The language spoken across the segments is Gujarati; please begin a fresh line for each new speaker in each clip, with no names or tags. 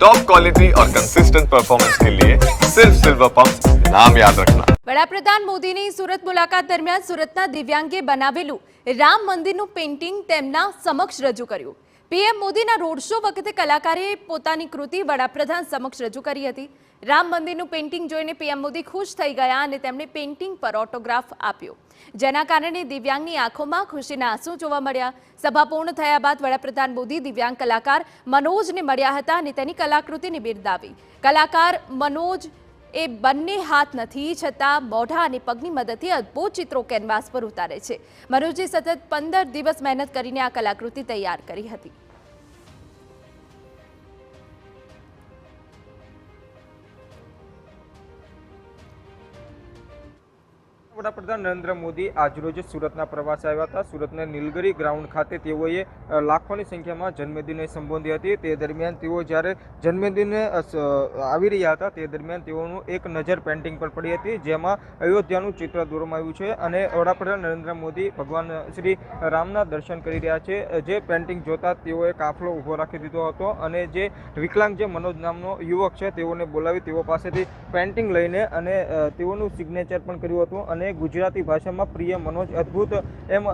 टॉप क्वालिटी और कंसिस्टेंट परफॉर्मेंस के लिए सिर्फ सिल्वर पंप नाम याद रखना।
વડાપ્રધાન મોદીની સુરત મુલાકાત દરમિયાન સુરતના દિવ્યાંગે બનાવેલું રામ મંદિરનું પેઇન્ટિંગ તેમના સમક્ષ રજૂ કર્યું। પીએમ મોદીના રોડ શો વખતે કલાકારે પોતાની કૃતિ વડાપ્રધાન સમક્ષ રજૂ કરી હતી। રામ મંદિરનું પેઇન્ટિંગ જોઈને પીએમ મોદી ખુશ થઈ ગયા અને તેમણે પેઇન્ટિંગ પર ઓટોગ્રાફ આપ્યો, જેના કારણે દિવ્યાંગની આંખોમાં ખુશીના આંસુ જોવા મળ્યા। સભા પૂર્ણ થયા બાદ વડાપ્રધાન મોદી દિવ્યાંગ કલાકાર મનોજને મળ્યા હતા અને તેની કલાકૃતિને બિરદાવી। કલાકાર મનોજ એ બંને હાથ નથી છતાં મોઢા અને પગની મદદથી અદ્ભુત ચિત્રો કેનવાસ પર ઉતારે છે। મનોજે સતત 15 દિવસ મહેનત કરીને આ કલાકૃતિ તૈયાર કરી હતી।
વડાપ્રધાન નરેન્દ્ર મોદી આજરોજ સુરતના પ્રવાસે આવ્યા હતા। સુરતના નીલગિરી ગ્રાઉન્ડ ખાતે તેઓએ લાખોની સંખ્યામાં જન્મદિનને સંબોધી હતી। તે દરમિયાન તેઓ જ્યારે જન્મદિને આવી રહ્યા હતા તે દરમિયાન તેઓનું એક નજર પેઇન્ટિંગ પર પડી હતી, જેમાં અયોધ્યાનું ચિત્ર દોરવામાં આવ્યું છે અને વડાપ્રધાન નરેન્દ્ર મોદી ભગવાન શ્રી રામના દર્શન કરી રહ્યા છે। જે પેઇન્ટિંગ જોતા તેઓએ કાફલો ઊભો રાખી દીધો હતો અને જે વિકલાંગ જે મનોજ નામનો યુવક છે તેઓને બોલાવી તેઓ પાસેથી પેઇન્ટિંગ લઈને અને તેઓનું સિગ્નેચર પણ કર્યું હતું અને ગુજરાતી ભાષામાં પ્રિય મનોજ અદ્ભુત એમ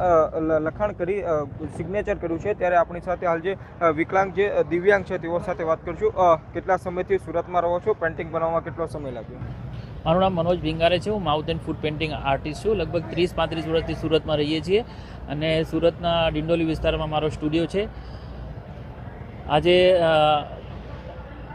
લખાણ કરી સિગ્નેચર કર્યું છે। ત્યારે આપણી સાથે હાલ જે વિકલાંગ જે દિવ્યાંગ છે તેઓ સાથે વાત કરશું। કેટલા સમયથી સુરતમાં રહો છો? પેઇન્ટિંગ બનાવવામાં કેટલો સમય લાગ્યો?
મારું નામ મનોજ ભીંગારે છે। હું mouth and food painting artist છું। લગભગ 30-35 વર્ષથી સુરતમાં રહીએ છીએ અને સુરતના ડિંડોલી વિસ્તારમાં મારો સ્ટુડિયો છે। આજે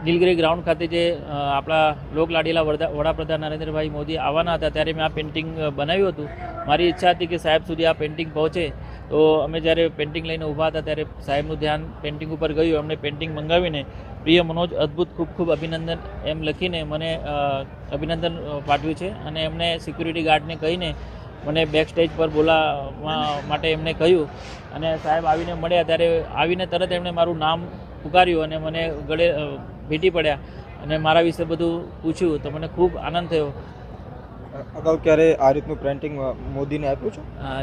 નીલગિરી ગ્રાઉન્ડ ખાતે જે આપણા લોકલાડીલા વડાપ્રધાન નરેન્દ્રભાઈ મોદી આવવાના હતા ત્યારે મેં આ પેઇન્ટિંગ બનાવ્યું હતું। મારી ઈચ્છા હતી કે સાહેબ સુધી આ પેઇન્ટિંગ પહોંચે, તો અમે જ્યારે પેઇન્ટિંગ લઈને ઊભા હતા ત્યારે સાહેબનું ધ્યાન પેઇન્ટિંગ ઉપર ગયું। અમને પેઇન્ટિંગ મંગાવીને પ્રિય મનોજ અદ્ભુત ખૂબ અભિનંદન એમ લખીને મને અભિનંદન પાઠવ્યું છે અને એમણે સિક્યુરિટી ગાર્ડને કહીને મને બેક સ્ટેજ પર બોલાવવા માટે એમણે કહ્યું અને સાહેબ આવીને મળ્યા ત્યારે આવીને તરત એમણે મારું નામ પુકાર્યું અને મને ગળે ભેટી પડ્યા અને મારા વિશે બધું પૂછ્યું, તો મને ખૂબ આનંદ થયો।
અગાઉ ક્યારે આ રીતનું પેઇન્ટિંગ મોદીને આપ્યું છે?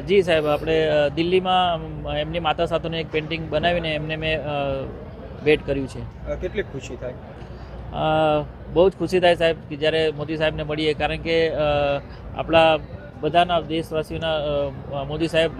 જી સાહેબ, આપણે દિલ્હીમાં એમની માતા સાથેનું એક પેઇન્ટિંગ બનાવીને એમને મેં ભેટ કર્યું છે।
કેટલી ખુશી થાય?
બહુ જ ખુશી થાય સાહેબ કે જ્યારે મોદી સાહેબને મળીએ, કારણ કે આપણા બધાના દેશવાસીઓના મોદી સાહેબ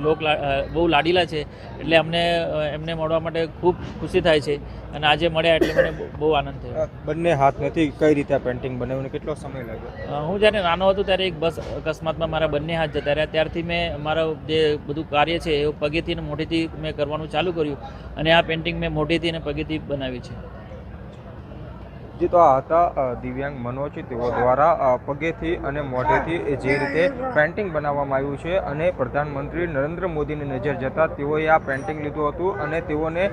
બહુ લાડીલા છે, એટલે એમને મળવા માટે ખૂબ ખુશી થાય છે અને આજે મળ્યા એટલે મને બહુ આનંદ થયો।
બંને હાથ નથી, કઈ રીતે પેઇન્ટિંગ બનાવીને કેટલો સમય લાગ્યો?
હું જ્યારે નાનો હતો ત્યારે એક બસ અકસ્માતમાં મારા બંને હાથ જતા રહ્યા, ત્યારથી મેં મારું જે બધું કાર્ય છે એ પગેથી અને મોઢેથી મેં કરવાનું ચાલુ કર્યું અને આ પેઇન્ટિંગ મેં મોઢેથી અને પગેથી બનાવી છે।
જે તો આ હતા દિવ્યાંગ મનોજ, તેઓ દ્વારા પગેથી અને મોઢેથી જે રીતે પેઇન્ટિંગ બનાવવામાં આવ્યું છે અને પ્રધાનમંત્રી નરેન્દ્ર મોદીની નજર જતાં તેઓએ આ પેઇન્ટિંગ લીધું હતું અને તેઓને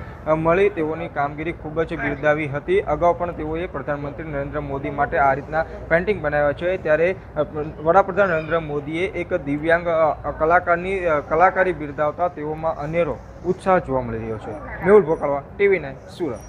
મળી તેઓની કામગીરી ખૂબ જ બિરદાવી હતી। અગાઉ પણ તેઓએ પ્રધાનમંત્રી નરેન્દ્ર મોદી માટે આ રીતના પેઇન્ટિંગ બનાવ્યા છે, ત્યારે વડાપ્રધાન નરેન્દ્ર મોદીએ એક દિવ્યાંગ કલાકારી બિરદાવતા તેઓમાં અનેરો ઉત્સાહ જોવા મળી રહ્યો છે। મેહુલ ભોકાળવા, TV9 સુરત।